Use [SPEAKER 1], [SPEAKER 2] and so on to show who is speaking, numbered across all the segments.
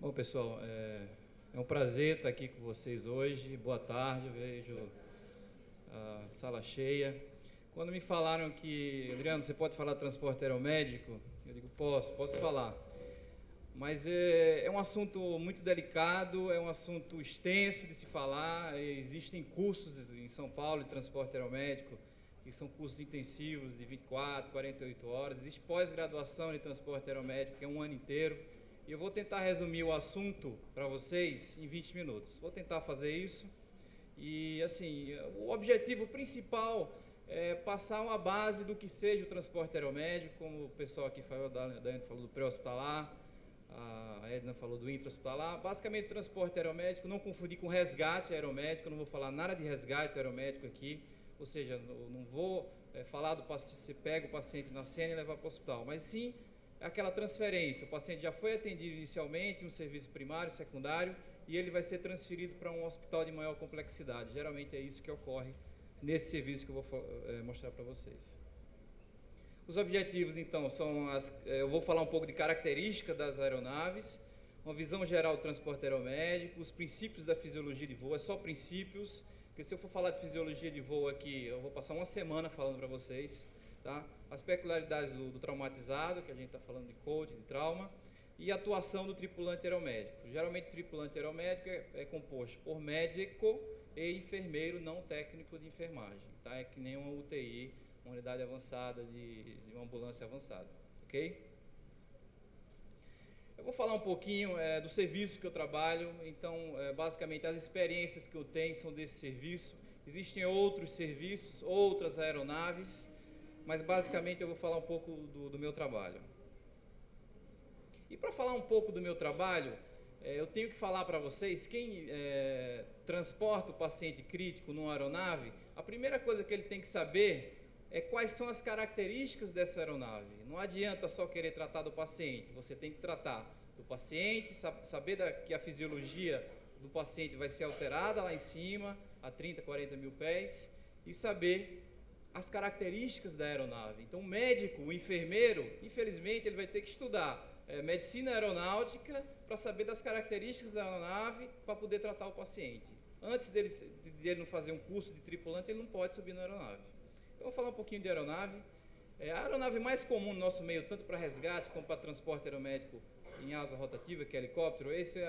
[SPEAKER 1] Bom, pessoal, é um prazer estar aqui com vocês hoje. Boa tarde, eu vejo a sala cheia. Quando me falaram que, Adriano, você pode falar de transporte aeromédico? Eu digo, posso falar. Mas é um assunto muito delicado, é um assunto extenso de se falar. Existem cursos em São Paulo de transporte aeromédico, que são cursos intensivos de 24, 48 horas. Existe pós-graduação de transporte aeromédico, que é um ano inteiro. E eu vou tentar resumir o assunto para vocês em 20 minutos. Vou tentar fazer isso. E, assim, o objetivo principal é passar uma base do que seja o transporte aeromédico, como o pessoal aqui falou, falou do pré-hospitalar, a Edna falou do intra-hospitalar. Basicamente, transporte aeromédico, não confundir com resgate aeromédico, eu não vou falar nada de resgate aeromédico aqui, ou seja, não vou falar do paciente, você pega o paciente na cena e leva para o hospital, mas sim aquela transferência, o paciente já foi atendido inicialmente em um serviço primário, secundário, e ele vai ser transferido para um hospital de maior complexidade. Geralmente é isso que ocorre nesse serviço que eu vou mostrar para vocês. Os objetivos, então, são eu vou falar um pouco de características das aeronaves, uma visão geral do transporte aeromédico, os princípios da fisiologia de voo, é só princípios, porque se eu for falar de fisiologia de voo aqui, eu vou passar uma semana falando para vocês. Tá? As peculiaridades do traumatizado, que a gente está falando de coach, de trauma, e a atuação do tripulante aeromédico. Geralmente, o tripulante aeromédico é composto por médico e enfermeiro não técnico de enfermagem. Tá? É que nem uma UTI, uma unidade avançada de uma ambulância avançada. Ok? Eu vou falar um pouquinho do serviço que eu trabalho. Então, basicamente, as experiências que eu tenho são desse serviço. Existem outros serviços, outras aeronaves, mas basicamente eu vou falar um pouco do meu trabalho. E para falar um pouco do meu trabalho, eu tenho que falar para vocês, quem transporta o paciente crítico numa aeronave, a primeira coisa que ele tem que saber é quais são as características dessa aeronave. Não adianta só querer tratar do paciente, você tem que tratar do paciente, saber que a fisiologia do paciente vai ser alterada lá em cima, a 30, 40 mil pés, e saber as características da aeronave. Então, o médico, o enfermeiro, infelizmente, ele vai ter que estudar medicina aeronáutica para saber das características da aeronave para poder tratar o paciente. Antes de ele não fazer um curso de tripulante, ele não pode subir na aeronave. Então, vou falar um pouquinho de aeronave. A aeronave mais comum no nosso meio, tanto para resgate como para transporte aeromédico em asa rotativa, que é helicóptero, esse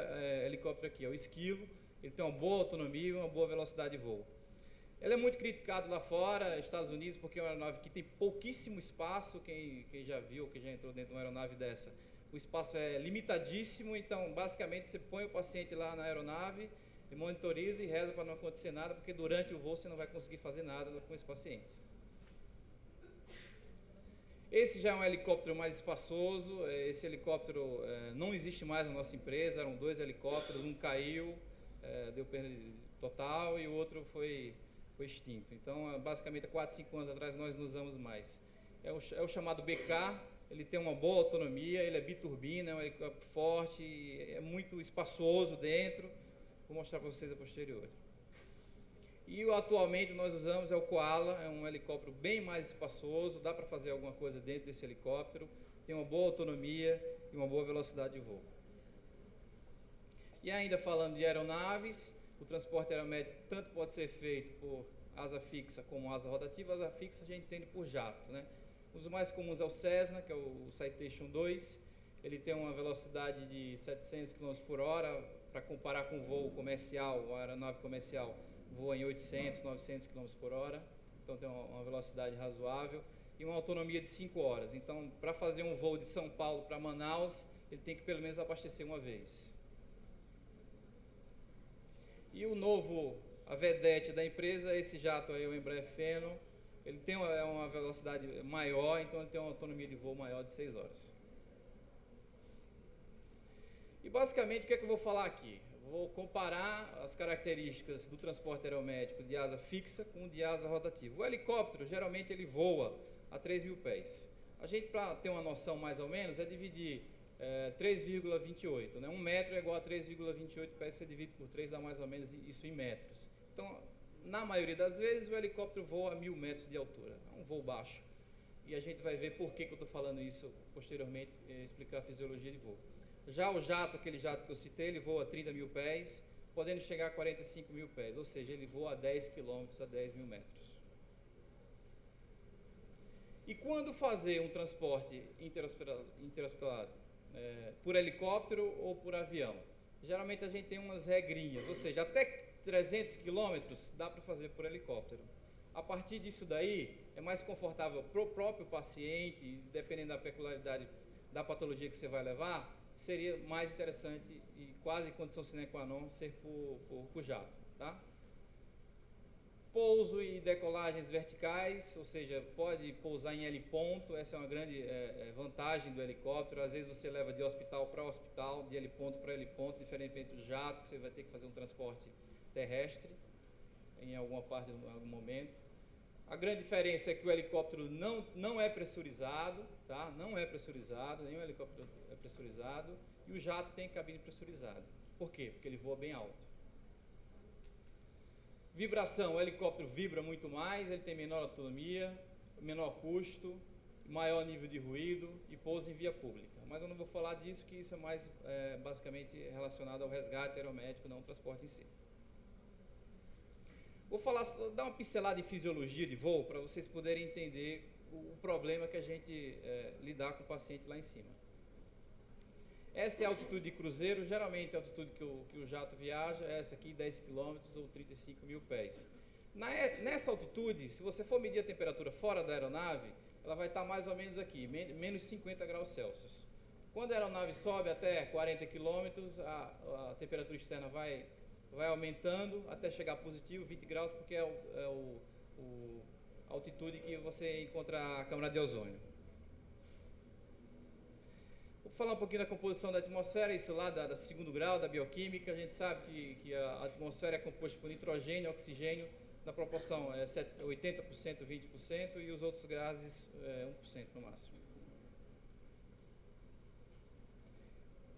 [SPEAKER 1] helicóptero aqui é o Esquilo. Ele tem uma boa autonomia e uma boa velocidade de voo. Ele é muito criticado lá fora, Estados Unidos, porque é uma aeronave que tem pouquíssimo espaço. Quem já viu, quem já entrou dentro de uma aeronave dessa, o espaço é limitadíssimo. Então, basicamente, você põe o paciente lá na aeronave, e monitoriza e reza para não acontecer nada, porque durante o voo você não vai conseguir fazer nada com esse paciente. Esse já é um helicóptero mais espaçoso. Esse helicóptero não existe mais na nossa empresa, eram 2 helicópteros, um caiu, deu perda total, e o outro foi extinto. Então, basicamente, há 4, 5 anos atrás, nós não usamos mais. É o chamado BK, ele tem uma boa autonomia, ele é biturbina, é um helicóptero forte, é muito espaçoso dentro. Vou mostrar para vocês a posteriori. E atualmente nós usamos o Koala, é um helicóptero bem mais espaçoso, dá para fazer alguma coisa dentro desse helicóptero, tem uma boa autonomia e uma boa velocidade de voo. E ainda falando de aeronaves, o transporte aeromédico tanto pode ser feito por asa fixa como asa rotativa. Asa fixa a gente entende por jato, né? Os mais comuns é o Cessna, que é o Citation 2. Ele tem uma velocidade de 700 km por hora, para comparar com o voo comercial, a aeronave comercial voa em 800, 900 km por hora, então tem uma velocidade razoável e uma autonomia de 5 horas. Então, para fazer um voo de São Paulo para Manaus, ele tem que pelo menos abastecer uma vez. E o novo, a vedete da empresa, esse jato aí, o Embraer Phenom, ele tem uma velocidade maior, então ele tem uma autonomia de voo maior de 6 horas. E basicamente, o que é que eu vou falar aqui? Vou comparar as características do transporte aeromédico de asa fixa com de asa rotativa. O helicóptero, geralmente, ele voa a 3 mil pés. A gente, para ter uma noção mais ou menos, é dividir 3,28. Né? 1 metro é igual a 3,28 pés, você divide por 3, dá mais ou menos isso em metros. Então, na maioria das vezes, o helicóptero voa a 1.000 metros de altura. É um voo baixo. E a gente vai ver por que eu estou falando isso posteriormente, explicar a fisiologia de voo. Já o jato, aquele jato que eu citei, ele voa a 30 mil pés, podendo chegar a 45 mil pés, ou seja, ele voa a 10 quilômetros, a 10 mil metros. E quando fazer um transporte interhospitalar por helicóptero ou por avião? Geralmente a gente tem umas regrinhas, ou seja, até 300 quilômetros dá para fazer por helicóptero. A partir disso daí, é mais confortável para o próprio paciente, dependendo da peculiaridade da patologia que você vai levar, seria mais interessante e quase condição sine qua non ser por jato, tá? Pouso e decolagens verticais, ou seja, pode pousar em heliponto, essa é uma grande vantagem do helicóptero. Às vezes você leva de hospital para hospital, de heliponto para heliponto, diferentemente do jato, que você vai ter que fazer um transporte terrestre em alguma parte, em algum momento. A grande diferença é que o helicóptero não é pressurizado, tá? Não é pressurizado, nenhum helicóptero é pressurizado, e o jato tem cabine pressurizada. Por quê? Porque ele voa bem alto. Vibração, o helicóptero vibra muito mais, ele tem menor autonomia, menor custo, maior nível de ruído e pouso em via pública. Mas eu não vou falar disso, que isso é mais basicamente relacionado ao resgate aeromédico, não ao transporte em si. Vou dar uma pincelada em fisiologia de voo para vocês poderem entender o problema que a gente lidar com o paciente lá em cima. Essa é a altitude de cruzeiro, geralmente a altitude que o jato viaja é essa aqui, 10 km ou 35 mil pés. Nessa altitude, se você for medir a temperatura fora da aeronave, ela vai estar mais ou menos aqui, menos 50 graus Celsius. Quando a aeronave sobe até 40 km, a temperatura externa vai aumentando até chegar a positivo, 20 graus, porque é a altitude que você encontra a câmara de ozônio. Vou falar um pouquinho da composição da atmosfera, isso lá da segundo grau, da bioquímica. A gente sabe que a atmosfera é composta por nitrogênio e oxigênio, na proporção 80%, 20%, e os outros gases 1% no máximo.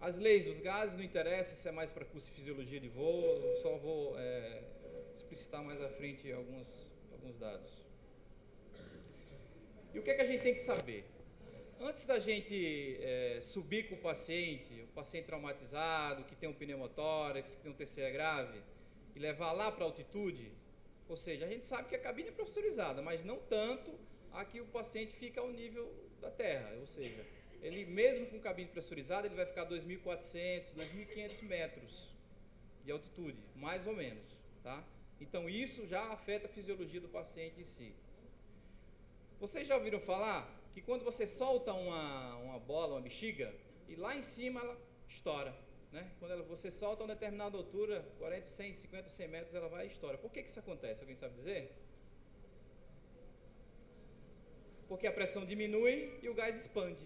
[SPEAKER 1] As leis dos gases não interessam, isso é mais para curso de fisiologia de voo, eu só vou explicitar mais à frente alguns dados. E o que é que a gente tem que saber? Antes da gente subir com o paciente traumatizado, que tem um pneumotórax, que tem um TCE grave, e levar lá para a altitude, ou seja, a gente sabe que a cabine é pressurizada, mas não tanto a que o paciente fica ao nível da terra, ou seja, ele mesmo com cabine pressurizada, ele vai ficar 2.400, 2.500 metros de altitude, mais ou menos, tá? Então isso já afeta a fisiologia do paciente em si. Vocês já ouviram falar que quando você solta uma bola, uma bexiga, e lá em cima ela estoura, né? Quando você solta a uma determinada altura, 40, 100, 50, 100 metros, ela vai e estoura. Por que isso acontece? Alguém sabe dizer? Porque a pressão diminui e o gás expande.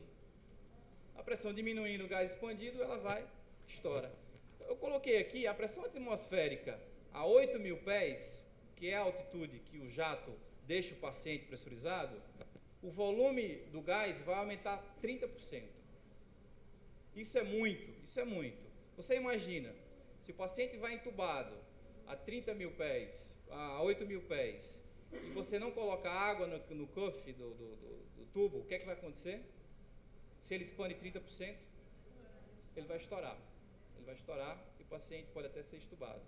[SPEAKER 1] A pressão diminuindo, o gás expandido, ela vai e estoura. Eu coloquei aqui a pressão atmosférica a 8.000 pés, que é a altitude que o jato deixa o paciente pressurizado, o volume do gás vai aumentar 30%. Isso é muito, isso é muito. Você imagina, se o paciente vai entubado a 30.000 pés, a 8.000 pés, e você não coloca água no cuff do tubo, o que é que vai acontecer? Se ele expande 30%, ele vai estourar. Ele vai estourar e o paciente pode até ser entubado.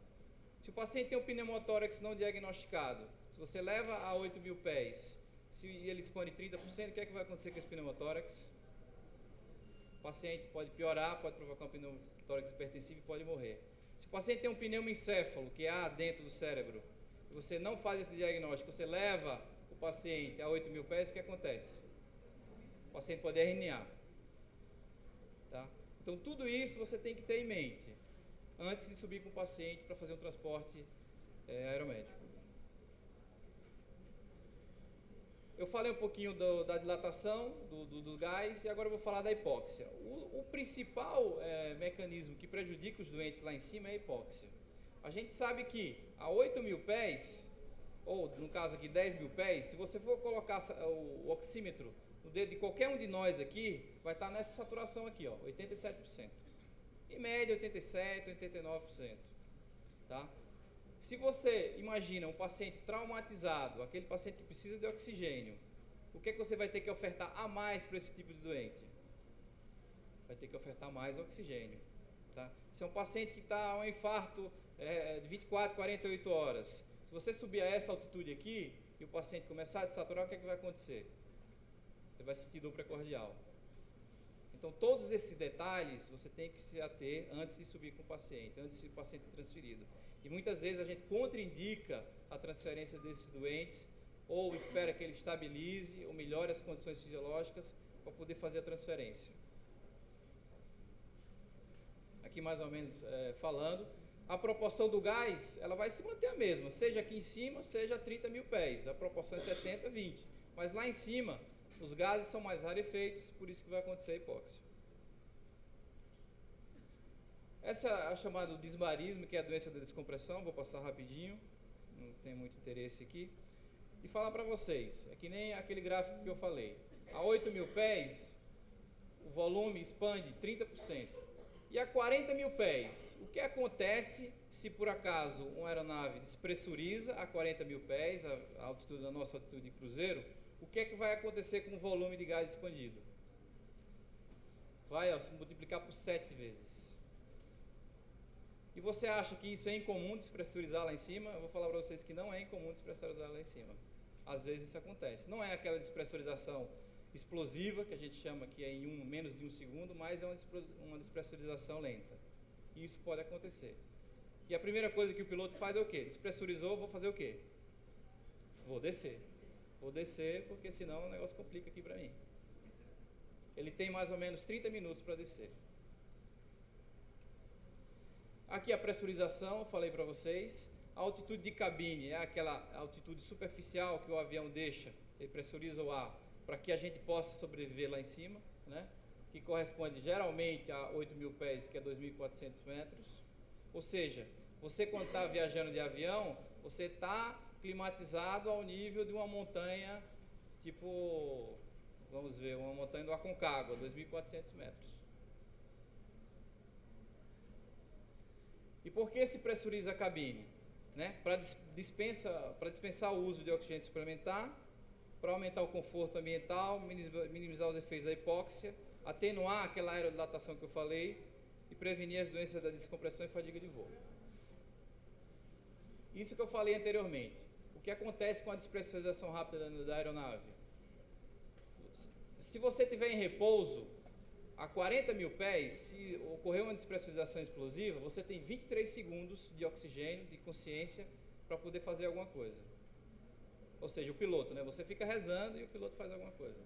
[SPEAKER 1] Se o paciente tem um pneumotórax não diagnosticado, se você leva a 8.000 pés, se ele expande 30%, o que é que vai acontecer com esse pneumotórax? O paciente pode piorar, pode provocar um pneumotórax hipertensivo e pode morrer. Se o paciente tem um pneumoencéfalo, que há dentro do cérebro, e você não faz esse diagnóstico, você leva o paciente a 8.000 pés, o que acontece? O paciente pode herniar. Tá? Então, tudo isso você tem que ter em mente antes de subir com o paciente para fazer um transporte aeromédico. Eu falei um pouquinho da dilatação do gás e agora eu vou falar da hipóxia. O principal mecanismo que prejudica os doentes lá em cima é a hipóxia. A gente sabe que a 8.000 pés, ou no caso aqui 10.000 pés, se você for colocar o oxímetro no dedo de qualquer um de nós aqui, vai estar nessa saturação aqui, ó, 87%. Em média, 87%, 89%. Tá? Se você imagina um paciente traumatizado, aquele paciente que precisa de oxigênio, o que é que você vai ter que ofertar a mais para esse tipo de doente? vai ter que ofertar mais oxigênio. Tá? Se é um paciente que está um infarto de 24, 48 horas, se você subir a essa altitude aqui e o paciente começar a desaturar, o que é que vai acontecer? Você vai sentir dor precordial. Então, todos esses detalhes você tem que se ater antes de subir com o paciente, antes de o paciente ser transferido. E muitas vezes a gente contraindica a transferência desses doentes, ou espera que ele estabilize ou melhore as condições fisiológicas para poder fazer a transferência. Aqui mais ou menos falando, a proporção do gás, ela vai se manter a mesma, seja aqui em cima, seja a 30 mil pés, a proporção é 70, 20, mas lá em cima, os gases são mais rarefeitos, por isso que vai acontecer a hipóxia. Essa é a chamada disbarismo, que é a doença da descompressão, vou passar rapidinho, não tem muito interesse aqui. E falar para vocês, é que nem aquele gráfico que eu falei, a 8 mil pés, o volume expande 30%. E a 40 mil pés, o que acontece se por acaso uma aeronave despressuriza a 40 mil pés, a altitude da nossa altitude de cruzeiro, o que é que vai acontecer com o volume de gás expandido? Vai se multiplicar por 7 vezes. E você acha que isso é incomum despressurizar lá em cima? Eu vou falar para vocês que não é incomum despressurizar lá em cima. Às vezes isso acontece. Não é aquela despressurização explosiva, que a gente chama que é em menos de um segundo, mas é uma despressurização lenta. E isso pode acontecer. E a primeira coisa que o piloto faz é o quê? Despressurizou, vou fazer o quê? Vou descer. Vou descer, porque senão o negócio complica aqui para mim. Ele tem mais ou menos 30 minutos para descer. Aqui a pressurização, eu falei para vocês. A altitude de cabine é aquela altitude superficial que o avião deixa, ele pressuriza o ar para que a gente possa sobreviver lá em cima, né? Que corresponde geralmente a 8 mil pés, que é 2.400 metros. Ou seja, você quando está viajando de avião, você está climatizado ao nível de uma montanha, tipo, vamos ver, uma montanha do Aconcagua, 2.400 metros. E por que se pressuriza a cabine? Né? Para dispensar o uso de oxigênio suplementar, para aumentar o conforto ambiental, minimizar os efeitos da hipóxia, atenuar aquela aerodilatação que eu falei e prevenir as doenças da descompressão e fadiga de voo. Isso que eu falei anteriormente. O que acontece com a despressurização rápida da aeronave? Se você estiver em repouso, a 40 mil pés, se ocorrer uma despressurização explosiva, você tem 23 segundos de oxigênio, de consciência, para poder fazer alguma coisa. Ou seja, o piloto, né? Você fica rezando e o piloto faz alguma coisa.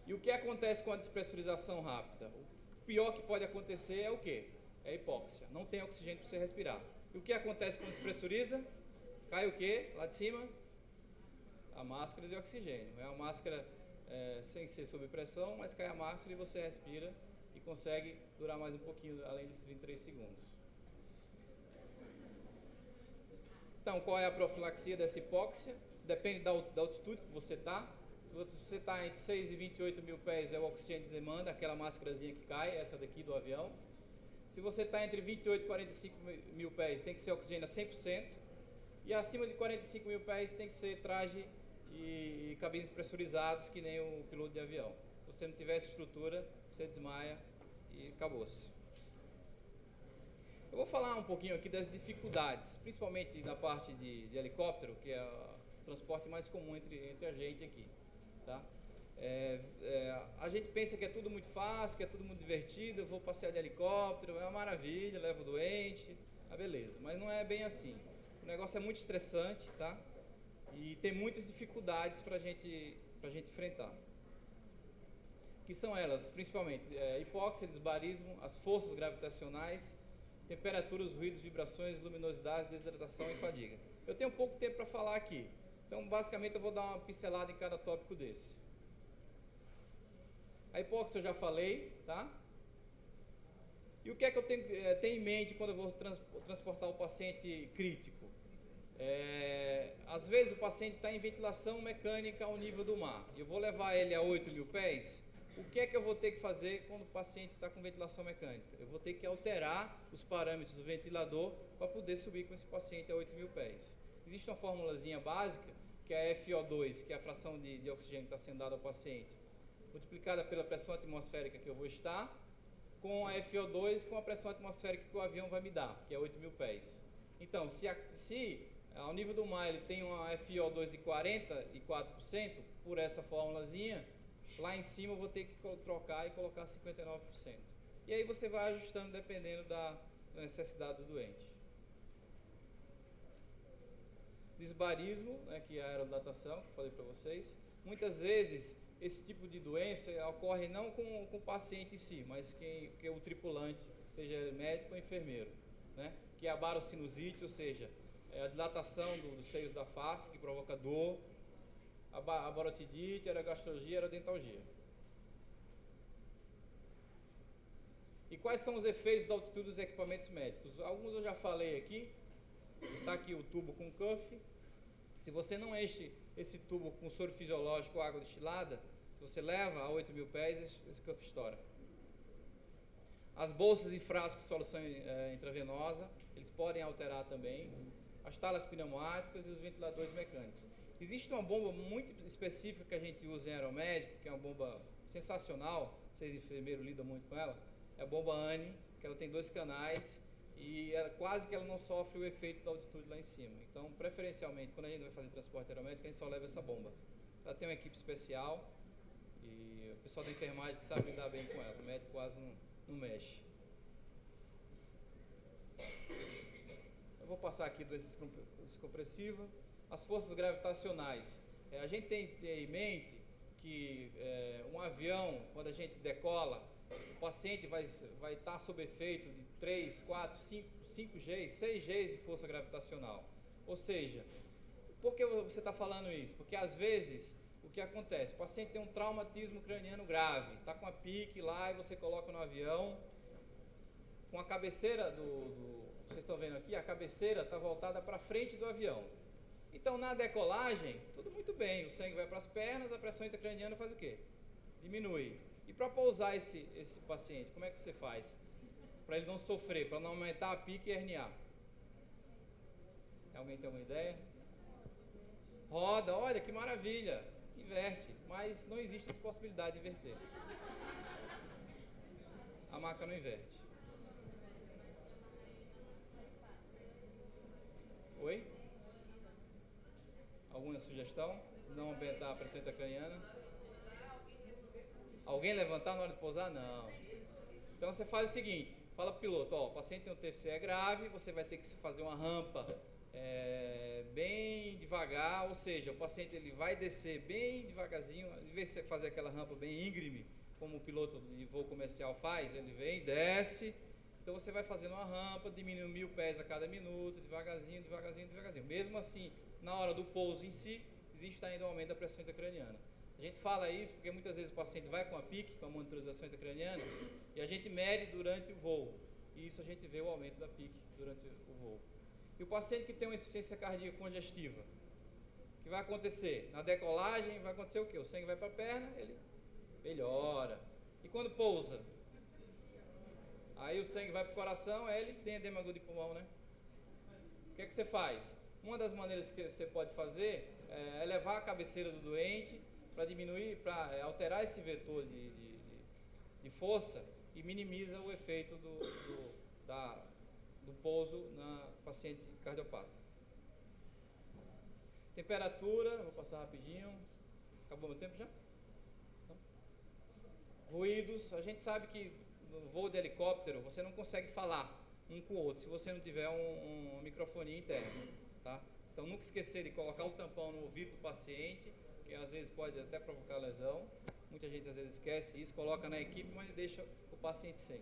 [SPEAKER 1] E o que acontece com a despressurização rápida? O pior que pode acontecer é o quê? É a hipóxia. Não tem oxigênio para você respirar. E o que acontece quando despressuriza? Cai o quê? Lá de cima? A máscara de oxigênio. É uma máscara sem ser sob pressão, mas cai a máscara e você respira e consegue durar mais um pouquinho, além desses 23 segundos. Então, qual é a profilaxia dessa hipóxia? Depende da altitude que você está. Se você está entre 6 e 28 mil pés, é o oxigênio de demanda, aquela máscarazinha que cai, essa daqui do avião. Se você está entre 28 e 45 mil pés, tem que ser oxigênio a 100%. E acima de 45 mil pés tem que ser traje e cabines pressurizados, que nem o piloto de avião. Se você não tiver essa estrutura, você desmaia e acabou-se. Eu vou falar um pouquinho aqui das dificuldades, principalmente na parte de helicóptero, que é o transporte mais comum entre a gente aqui. Tá? A gente pensa que é tudo muito fácil, que é tudo muito divertido, eu vou passear de helicóptero, é uma maravilha, levo o doente, beleza. Mas não é bem assim. O negócio é muito estressante, tá? E tem muitas dificuldades para a gente enfrentar. Que são elas, principalmente, hipóxia, disbarismo, as forças gravitacionais, temperaturas, ruídos, vibrações, luminosidade, desidratação e fadiga. Eu tenho pouco tempo para falar aqui, então basicamente eu vou dar uma pincelada em cada tópico desse. A hipóxia eu já falei, tá? E o que é que eu tenho em mente quando eu vou transportar o paciente crítico? Às vezes o paciente está em ventilação mecânica ao nível do mar. Eu vou levar ele a 8 mil pés. O que é que eu vou ter que fazer quando o paciente está com ventilação mecânica? Eu vou ter que alterar os parâmetros do ventilador para poder subir com esse paciente a 8 mil pés. Existe uma formulazinha básica, que é a FO2, que é a fração de oxigênio que está sendo dada ao paciente, multiplicada pela pressão atmosférica que eu vou estar, com a FO2 com a pressão atmosférica que o avião vai me dar, que é 8.000 pés. Então, se ao nível do mar ele tem uma FO2 de 44%, por essa formulazinha, lá em cima eu vou ter que trocar e colocar 59%. E aí você vai ajustando dependendo da necessidade do doente. Disbarismo, né, que é a aerodilatação, que eu falei para vocês. Muitas vezes esse tipo de doença ocorre não com o paciente em si, mas que o tripulante, seja ele médico ou enfermeiro, né? Que é a barosinusite, ou seja, a dilatação dos seios da face, que provoca dor, a barotidite, a aerogastralgia, a aerodentalgia. E quais são os efeitos da altitude dos equipamentos médicos? Alguns eu já falei aqui. Está aqui o tubo com cuff. Se você não enche esse tubo com soro fisiológico ou água destilada, se você leva a 8.000 pés, esse cuff estoura. As bolsas e frascos de solução intravenosa, eles podem alterar também. As talas pneumáticas e os ventiladores mecânicos. Existe uma bomba muito específica que a gente usa em aeromédico, que é uma bomba sensacional, vocês enfermeiros lidam muito com ela, é a bomba ANI, que ela tem 2 canais e quase que ela não sofre o efeito da altitude lá em cima. Então, preferencialmente, quando a gente vai fazer transporte aeromédico, a gente só leva essa bomba. Ela tem uma equipe especial e o pessoal da enfermagem que sabe lidar bem com ela, o médico quase não mexe. Eu vou passar aqui do descompressivo. As forças gravitacionais. A gente tem que ter em mente que um avião, quando a gente decola, o paciente vai estar sob efeito de 3, 4, 5 Gs, 6 Gs de força gravitacional. Ou seja, por que você está falando isso? Porque às vezes, o que acontece? O paciente tem um traumatismo craniano grave, está com a PIC lá e você coloca no avião, com a cabeceira vocês estão vendo aqui, a cabeceira está voltada para frente do avião. Então, na decolagem, tudo muito bem, o sangue vai para as pernas, a pressão intracraniana faz o quê? Diminui. E para pousar esse paciente, como é que você faz? Para ele não sofrer, para não aumentar a pique e herniar. Alguém tem alguma ideia? Roda, olha que maravilha, inverte, mas não existe essa possibilidade de inverter. A maca não inverte. Oi? Alguma sugestão? Não aumentar a pressão intracraniana? Alguém levantar na hora de pousar? Não. Então você faz o seguinte, fala para o piloto, ó, o paciente tem um TFCE grave, você vai ter que fazer uma rampa bem devagar, ou seja, o paciente ele vai descer bem devagarzinho, em vez de você fazer aquela rampa bem íngreme, como o piloto de voo comercial faz, ele vem, desce, então você vai fazendo uma rampa, diminui 1.000 pés a cada minuto, devagarzinho, devagarzinho, devagarzinho. Mesmo assim, na hora do pouso em si, existe ainda um aumento da pressão intracraniana. A gente fala isso porque muitas vezes o paciente vai com a PIC, com a monitorização intracraniana, e a gente mede durante o voo. E isso a gente vê o aumento da PIC durante o voo. E o paciente que tem uma insuficiência cardíaca congestiva, o que vai acontecer? Na decolagem vai acontecer o quê? O sangue vai para a perna, ele melhora. E quando pousa? Aí o sangue vai para o coração, ele tem edema agudo de pulmão, né? O que é que você faz? Uma das maneiras que você pode fazer é elevar a cabeceira do doente para diminuir, para alterar esse vetor de força e minimiza o efeito do pouso na paciente cardiopata. Temperatura, vou passar rapidinho. Acabou meu tempo já? Não? Ruídos, a gente sabe que no voo de helicóptero você não consegue falar um com o outro se você não tiver um microfonia interno, tá? Então nunca esquecer de colocar o tampão no ouvido do paciente, que às vezes pode até provocar lesão. Muita gente às vezes esquece isso, coloca na equipe, mas deixa o paciente sem.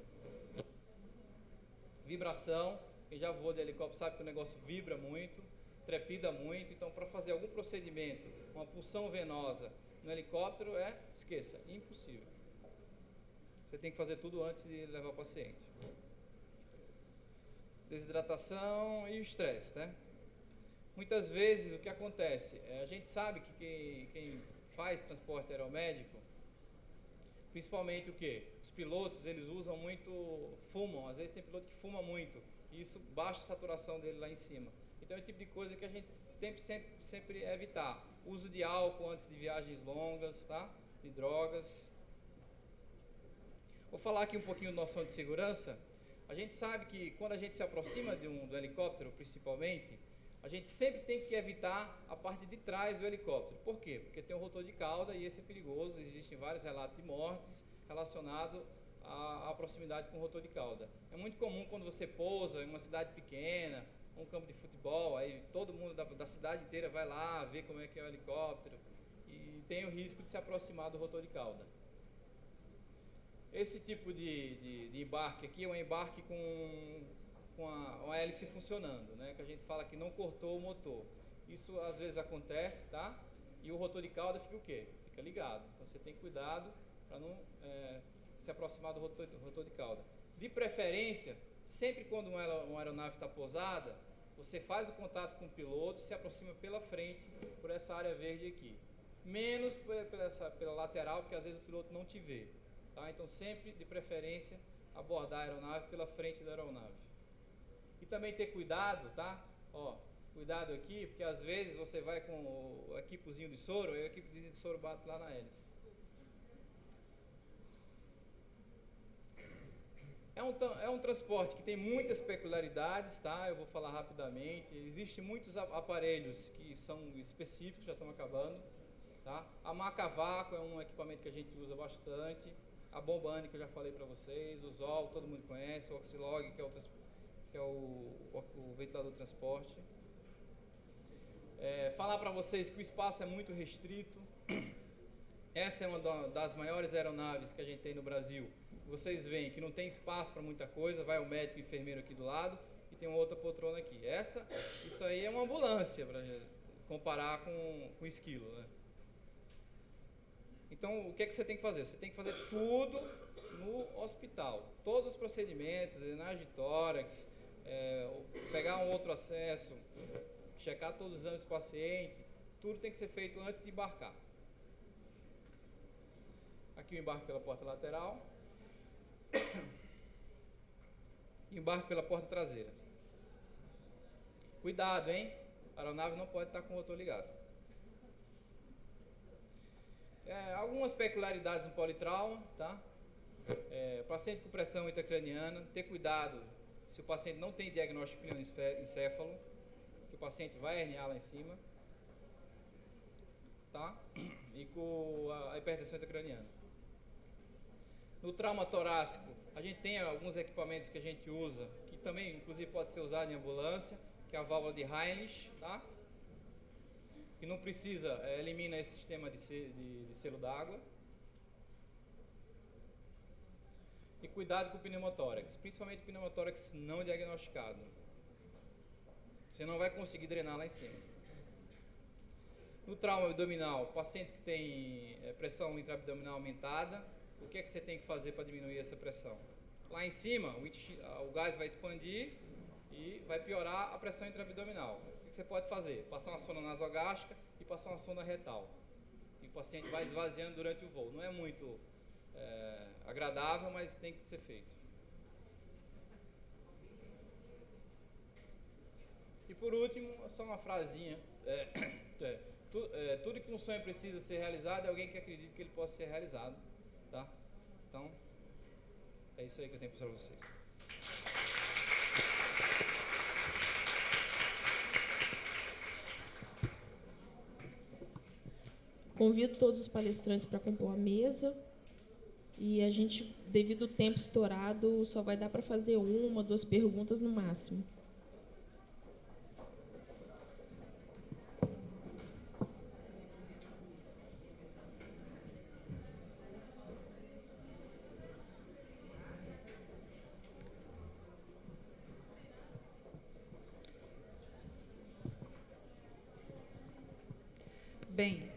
[SPEAKER 1] Vibração, quem já voou de helicóptero sabe que o negócio vibra muito, trepida muito, então para fazer algum procedimento, uma punção venosa no helicóptero esqueça, impossível. Você tem que fazer tudo antes de levar o paciente. Desidratação e o estresse, né? Muitas vezes o que acontece, a gente sabe que quem faz transporte aeromédico, principalmente o quê? Os pilotos, eles usam muito, fumam, às vezes tem piloto que fuma muito, e isso baixa a saturação dele lá em cima. Então é o tipo de coisa que a gente tem que sempre evitar. Uso de álcool antes de viagens longas, tá? De drogas. Vou falar aqui um pouquinho de noção de segurança. A gente sabe que quando a gente se aproxima do helicóptero, principalmente, a gente sempre tem que evitar a parte de trás do helicóptero. Por quê? Porque tem um rotor de cauda e esse é perigoso. Existem vários relatos de mortes relacionados à proximidade com o rotor de cauda. É muito comum quando você pousa em uma cidade pequena, um campo de futebol, aí todo mundo da cidade inteira vai lá ver como é que é o helicóptero e tem o risco de se aproximar do rotor de cauda. Esse tipo de embarque aqui é um embarque com a hélice funcionando, né? Que a gente fala que não cortou o motor. Isso às vezes acontece, tá? E o rotor de cauda fica o quê? Fica ligado. Então você tem cuidado para não se aproximar do rotor de cauda. De preferência, sempre quando uma aeronave está pousada, você faz o contato com o piloto, se aproxima pela frente, por essa área verde aqui. Menos pela lateral, porque às vezes o piloto não te vê. Tá? Então sempre, de preferência, abordar a aeronave pela frente da aeronave. E também ter cuidado, tá? Ó, cuidado aqui, porque às vezes você vai com o equipozinho de soro, e o equipozinho de soro bate lá na hélice. É um transporte que tem muitas peculiaridades, tá? Eu vou falar rapidamente. Existem muitos aparelhos que são específicos, já estão acabando, tá? A maca a vácuo é um equipamento que a gente usa bastante. A bomba ANI, que eu já falei para vocês. O ZOL, todo mundo conhece. O Oxylog, que é o ventilador de transporte. Falar para vocês que o espaço é muito restrito. Essa é uma das maiores aeronaves que a gente tem no Brasil. Vocês veem que não tem espaço para muita coisa, vai o médico e o enfermeiro aqui do lado e tem uma outra poltrona aqui. Isso aí é uma ambulância para comparar com esquilo, né? Então, o que é que você tem que fazer? Você tem que fazer tudo no hospital. Todos os procedimentos, drenagem de tórax, pegar um outro acesso, checar todos os exames do paciente, tudo tem que ser feito antes de embarcar. Aqui o embarque pela porta lateral. Embarque pela porta traseira. Cuidado, hein? A aeronave não pode estar com o motor ligado. Algumas peculiaridades no politrauma, tá? Paciente com pressão intracraniana, ter cuidado se o paciente não tem diagnóstico de pneumoencéfalo, que o paciente vai herniar lá em cima, tá? E com a hipertensão intracraniana. No trauma torácico, a gente tem alguns equipamentos que a gente usa, que também, inclusive, pode ser usado em ambulância, que é a válvula de Heinrich, tá? Que não precisa, elimina esse sistema de selo d'água. E cuidado com o pneumotórax, principalmente o pneumotórax não diagnosticado. Você não vai conseguir drenar lá em cima. No trauma abdominal, pacientes que têm pressão intraabdominal aumentada, o que é que você tem que fazer para diminuir essa pressão? Lá em cima, o gás vai expandir e vai piorar a pressão intraabdominal. O que você pode fazer? Passar uma sonda nasogástrica e passar uma sonda retal. E o paciente vai esvaziando durante o voo. Não é muito agradável, mas tem que ser feito. E por último, só uma frasinha. Tudo que um sonho precisa ser realizado é alguém que acredita que ele possa ser realizado. Tá? Então, é isso aí que eu tenho para vocês.
[SPEAKER 2] Convido todos os palestrantes para compor a mesa. E a gente, devido ao tempo estourado, só vai dar para fazer 1, 2 perguntas no máximo.
[SPEAKER 3] Bem,